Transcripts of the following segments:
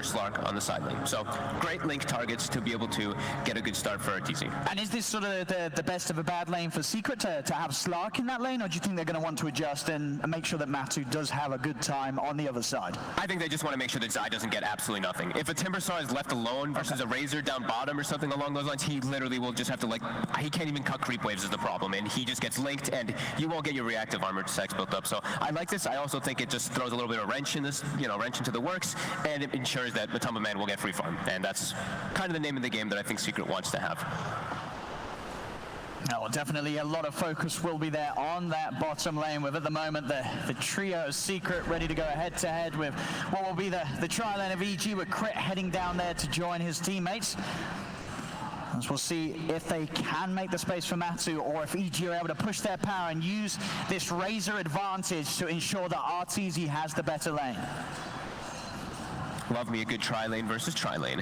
first Slark on the side lane. So great link targets to be able to get a good start for RTZ. And is this sort of the best of a bad lane for Secret to have Slark in that lane, or do you think they're going to want to adjust and make sure that Matu does have a good time on the other side? I think they just want to make sure that Zai doesn't get absolutely nothing. If a Timbersaw is left alone versus a Razor down bottom or something along those lines, he literally will just have to, like, he can't even cut creep waves is the problem, and he just gets linked, and you won't get your reactive armor stacks built up. So I like this. I also think it just throws a little bit of wrench in this, wrench into the works, and it ensures that Matumba Man will get free farm, and that's kind of the name of the game that I think Secret wants to have. No, definitely a lot of focus will be there on that bottom lane with, at the moment, the trio Secret ready to go head-to-head with what will be the tri-lane of EG, with Crit heading down there to join his teammates. As we'll see if they can make the space for Matu, or if EG are able to push their power and use this Razor advantage to ensure that RTZ has the better lane. Love me a good tri-lane versus tri-lane.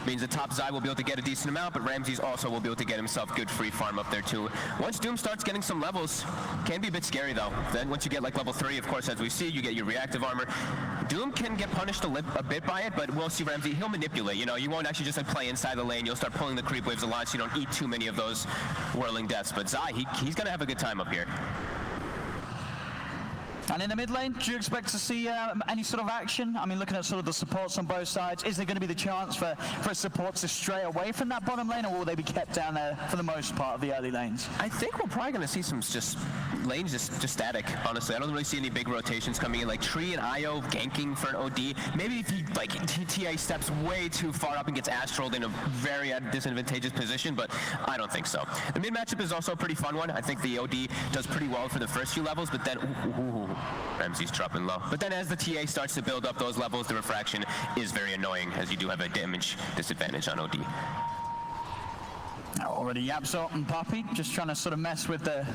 Means the top Zai will be able to get a decent amount, but Ramses also will be able to get himself good free farm up there too. Once Doom starts getting some levels, can be a bit scary though. Then once you get like level 3, of course, as we see, you get your reactive armor. Doom can get punished a bit by it, but we'll see Ramsey, he'll manipulate. You won't actually just like play inside the lane. You'll start pulling the creep waves a lot so you don't eat too many of those whirling deaths. But Zai, he's gonna have a good time up here. And in the mid lane, do you expect to see any sort of action? I mean, looking at sort of the supports on both sides, is there going to be the chance for support to stray away from that bottom lane, or will they be kept down there for the most part of the early lanes? I think we're probably going to see some lanes just static, honestly. I don't really see any big rotations coming in, like Tree and Io ganking for an OD. Maybe if he, like, TA steps way too far up and gets astraled in a very disadvantageous position, but I don't think so. The mid matchup is also a pretty fun one. I think the OD does pretty well for the first few levels, but then, Ramsey's dropping low. But then as the TA starts to build up those levels, the refraction is very annoying, as you do have a damage disadvantage on OD. Already Yapsot and Puppey just trying to sort of mess with the...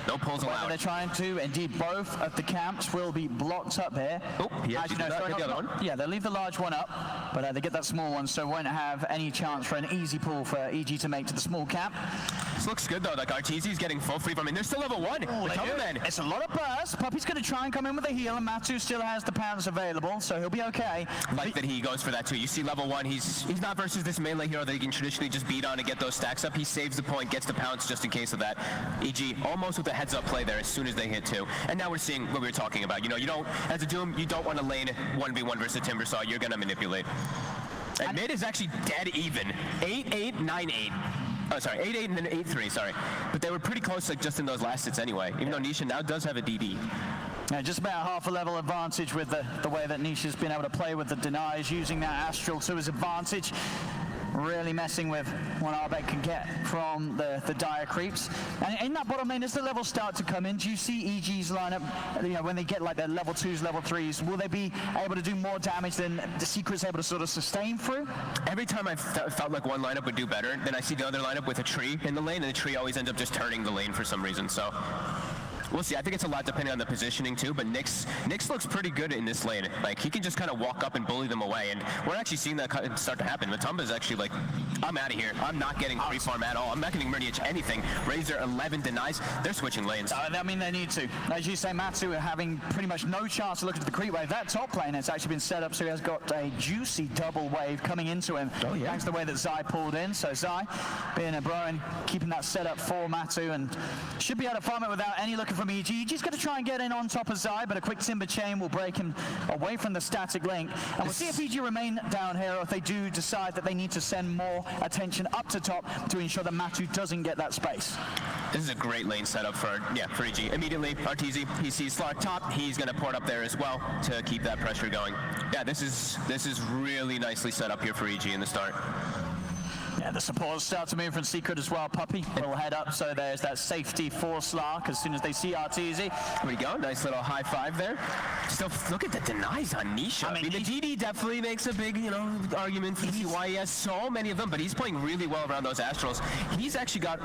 No pulls allowed. They're trying to. Indeed, both of the camps will be blocked up here. Oh, yeah, actually, no, sorry, the other one. Yeah, they'll leave the large one up, but they get that small one, so won't have any chance for an easy pull for EG to make to the small camp. This looks good, though. Like, RTZ's getting full free from, and they're still level 1. It's a lot of burst. Puppey's going to try and come in with a heal, and Matu still has the pounds available, so he'll be okay. Like that he goes for that, too. You see level 1, he's not versus this melee hero that he can traditionally just beat on and get those stacks up. He saves the point, gets the pounce just in case of that. EG almost with a heads-up play there as soon as they hit 2. And now we're seeing what we were talking about. You don't, as a Doom, you don't want to lane 1v1 versus Timbersaw. You're going to manipulate. And mid is actually dead even. 8-8, 9-8. Oh, sorry, 8-8 and then 8-3, sorry. But they were pretty close, like, just in those last hits anyway, even though Nisha now does have a DD. Yeah, just about half a level advantage with the way that Nisha's been able to play with the denies, using that Astral to his advantage. Really messing with what EG.Abed can get from the dire creeps. And in that bottom lane, as the levels start to come in, do you see EG's lineup, when they get like their level 2s, level 3s, will they be able to do more damage than the Secret's able to sort of sustain through? Every time I've felt like one lineup would do better, then I see the other lineup with a tree in the lane, and the tree always ends up just turning the lane for some reason, so... We'll see. I think it's a lot depending on the positioning too, but Nyx looks pretty good in this lane. Like, he can just kind of walk up and bully them away, and we're actually seeing that start to happen. Matumba's actually like, I'm out of here. I'm not getting free farm at all. I'm not getting Murniach anything. Razor 11 denies. They're switching lanes. I mean, they need to. As you say, Matu are having pretty much no chance to look at the creep wave. That top lane has actually been set up, so he has got a juicy double wave coming into him. Oh, yeah. Thanks to the way that Zai pulled in. So Zai being a bro and keeping that set up for Matu, and should be able to farm it without any looking from EG. EG's going to try and get in on top of Zai, but a quick Timber Chain will break him away from the static link. And we'll see if EG remain down here, or if they do decide that they need to send more attention up to top to ensure that Matu doesn't get that space. This is a great lane setup for EG. Immediately, RTZ, he sees Slark top. He's going to port up there as well to keep that pressure going. Yeah, this is really nicely set up here for EG in the start. Yeah, the supports start to move from Secret as well. Puppey will head up, so there's that safety for Slark as soon as they see RTZ. Here we go, nice little high five there. Still, look at the denies on Nisha. I mean the DD definitely makes a big, argument to see why he has so many of them, but he's playing really well around those Astrals. He's actually got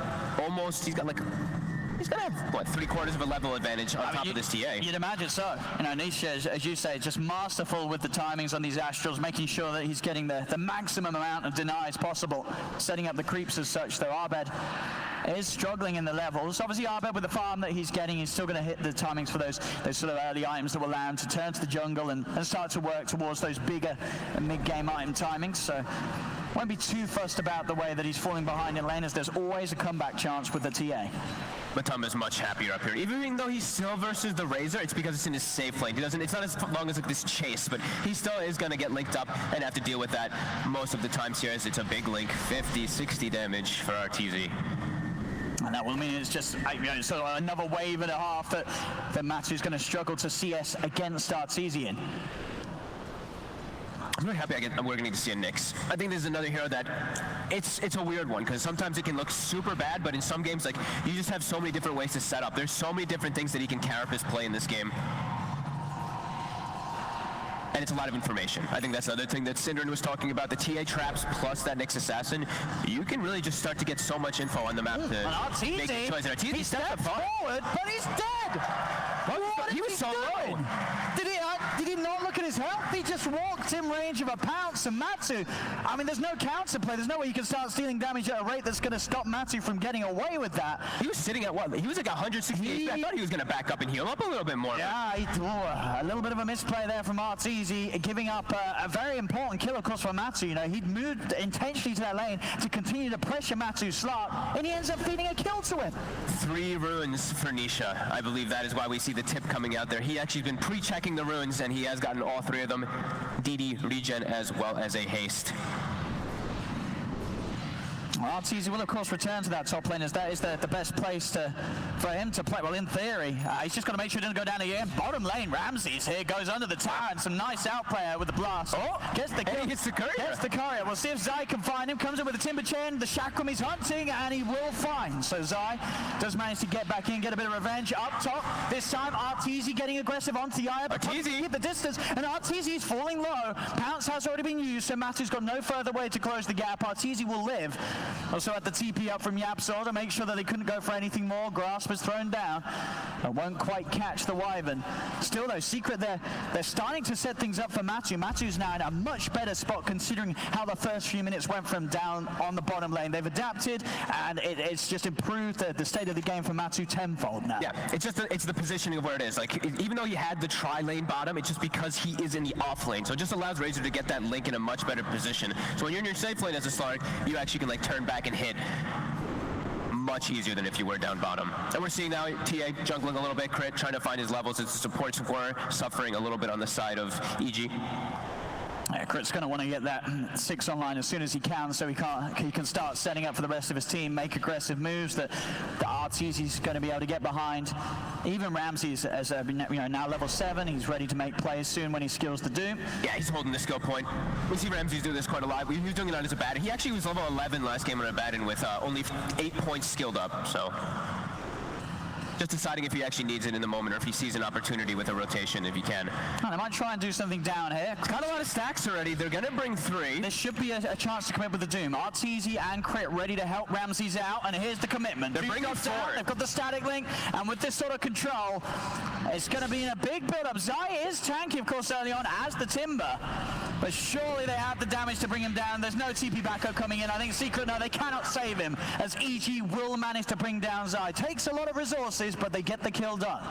he's going to have, what, 3/4 of a level advantage on top of this TA. You'd imagine so. Nisha, as you say, just masterful with the timings on these Astrals, making sure that he's getting the maximum amount of denies possible, setting up the creeps as such, though EG.Abed is struggling in the levels. Obviously, EG.Abed with the farm that he's getting, he's still going to hit the timings for those sort of early items that will allow him to turn to the jungle and start to work towards those bigger mid-game item timings. So won't be too fussed about the way that he's falling behind in lane, as there's always a comeback chance with the TA. Matumba's much happier up here. Even though he's still versus the Razor, it's because it's in his safe lane. It's not as long as like this chase, but he still is going to get linked up and have to deal with that most of the times here, as it's a big link. 50, 60 damage for RTZ. And that will mean it's just sort of another wave and a half that Matu's going to struggle to CS against Artesian. I'm very happy we're going to need to see a Nyx. I think this is another hero that it's a weird one, because sometimes it can look super bad, but in some games, like, you just have so many different ways to set up. There's so many different things that he can carapace play in this game. And it's a lot of information. I think that's another thing that Synderen was talking about, the TA traps plus that Nyx Assassin. You can really just start to get so much info on the map to make a choice. He stepped forward, but he's dead! He was so low! Did he not look at his health? He just walked in range of a pounce, and Matu, I mean, there's no counter play. There's no way you can start stealing damage at a rate that's going to stop Matu from getting away with that. He was sitting at what? He was like 168. I thought he was going to back up and heal up a little bit more. Yeah, a little bit of a misplay there from Arteezy, giving up a very important kill, of course, for Matu. You know, he'd moved intentionally to that lane to continue to pressure Matu's slot, and he ends up feeding a kill to him. 3 runes for Nisha. I believe that is why we see the tip coming out there. He actually been pre-checking the runes, and he has gotten all 3 of them. DD, regen, as well as a haste. Well, Arteezy will, of course, return to that top lane, as that is the best place for him to play. Well, in theory, he's just got to make sure he doesn't go down again. Bottom lane, Ramses here goes under the tower, and some nice outplay with the blast. Gets the kill. He gets the courier. Gets the courier. We'll see if Zai can find him. Comes in with the timber chain, the shackle he's hunting, and he will find. So Zai does manage to get back in, get a bit of revenge. Up top, this time, Arteezy getting aggressive onto the Arteezy keep the distance, and Arteezy is falling low. Pounce has already been used, so Matu's got no further way to close the gap. Arteezy will live. Also had the TP up from YapzOr to make sure that they couldn't go for anything more. Grasp is thrown down. It won't quite catch the Wyvern. Still though, Secret, they're starting to set things up for Matu. Matu's now in a much better spot, considering how the first few minutes went from down on the bottom lane. They've adapted, and it's just improved the state of the game for Matu tenfold now. Yeah, it's the positioning of where it is. Like, even though he had the tri-lane bottom, it's just because he is in the off lane. So it just allows Razor to get that link in a much better position. So when you're in your safe lane as a Slark, you actually can like turn back and hit much easier than if you were down bottom. And we're seeing now TA jungling a little bit, Crit trying to find his levels. Its supports were suffering a little bit on the side of EG. Yeah, Crit's going to want to get that 6 online as soon as he can, so he can start setting up for the rest of his team, make aggressive moves that the Arteezy's going to be able to get behind. Even Ramses, as now level 7, he's ready to make plays soon when he skills the Doom. Yeah, he's holding the skill point. We see Ramses do this quite a lot. He was doing it on his Abaddon. He actually was level 11 last game on Abaddon with only 8 points skilled up, so just deciding if he actually needs it in the moment or if he sees an opportunity with a rotation, if he can. Oh, they might try and do something down here. Got a lot of stacks already. They're going to bring 3. There should be a chance to commit with the Doom. Arteezy and Crit ready to help Ramses out, and here's the commitment. They're bringing 4. They've got the static link, and with this sort of control, it's going to be in a big build-up. Zai is tanky, of course, early on as the Timber, but surely they have the damage to bring him down. There's no TP backup coming in. I think Secret, no, they cannot save him, as EG will manage to bring down Zai. Takes a lot of resources, but they get the kill done.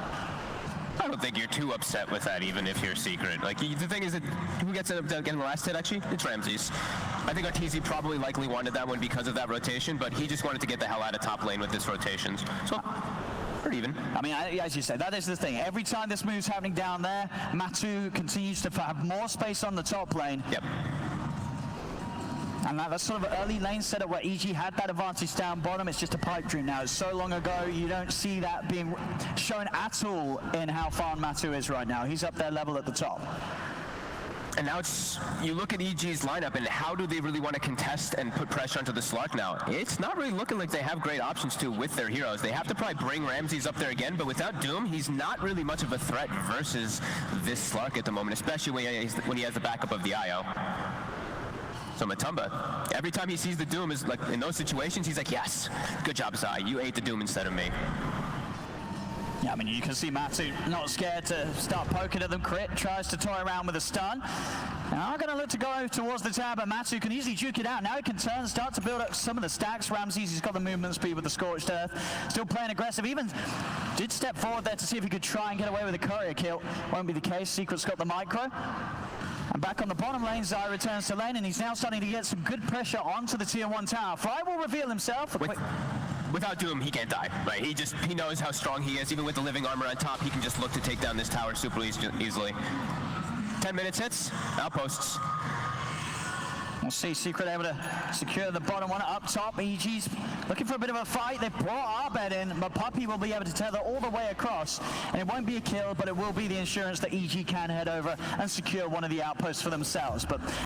I don't think you're too upset with that, even if you're Secret. Like, the thing is that who gets getting the last hit, actually? It's Ramses. I think Arteezy probably likely wanted that one because of that rotation, but he just wanted to get the hell out of top lane with his rotations. So, pretty even. I mean, as you say, that is the thing. Every time this move's happening down there, Matu continues to have more space on the top lane. Yep. And that's sort of an early lane setup where EG had that advantage down bottom. It's just a pipe dream now. It's so long ago, you don't see that being shown at all in how far Matu is right now. He's up there level at the top. And now you look at EG's lineup and how do they really want to contest and put pressure onto the Slark now? It's not really looking like they have great options to with their heroes. They have to probably bring Ramses up there again, but without Doom, he's not really much of a threat versus this Slark at the moment, especially when he has the backup of the IO. So Matumba, every time he sees the Doom, is like in those situations, he's like, yes, good job, Zai. You ate the Doom instead of me. Yeah, I mean, you can see Matu not scared to start poking at them. Crit tries to toy around with a stun. Now going to look to go towards the tower, but Matsu can easily juke it out. Now he can turn, start to build up some of the stacks. Ramses, he's got the movement speed with the Scorched Earth. Still playing aggressive. Even did step forward there to see if he could try and get away with a courier kill. Won't be the case. Secret's got the micro. And back on the bottom lane, Zai returns to lane, and he's now starting to get some good pressure onto the tier 1 tower. Fry will reveal himself. Without Doom, he can't die, right? He knows how strong he is. Even with the living armor on top, he can just look to take down this tower super easily. 10 minutes hits, outposts. We'll see Secret able to secure the bottom one up top. EG's looking for a bit of a fight. They've brought EG.Abed in, but Puppey will be able to tether all the way across. And it won't be a kill, but it will be the insurance that EG can head over and secure one of the outposts for themselves. But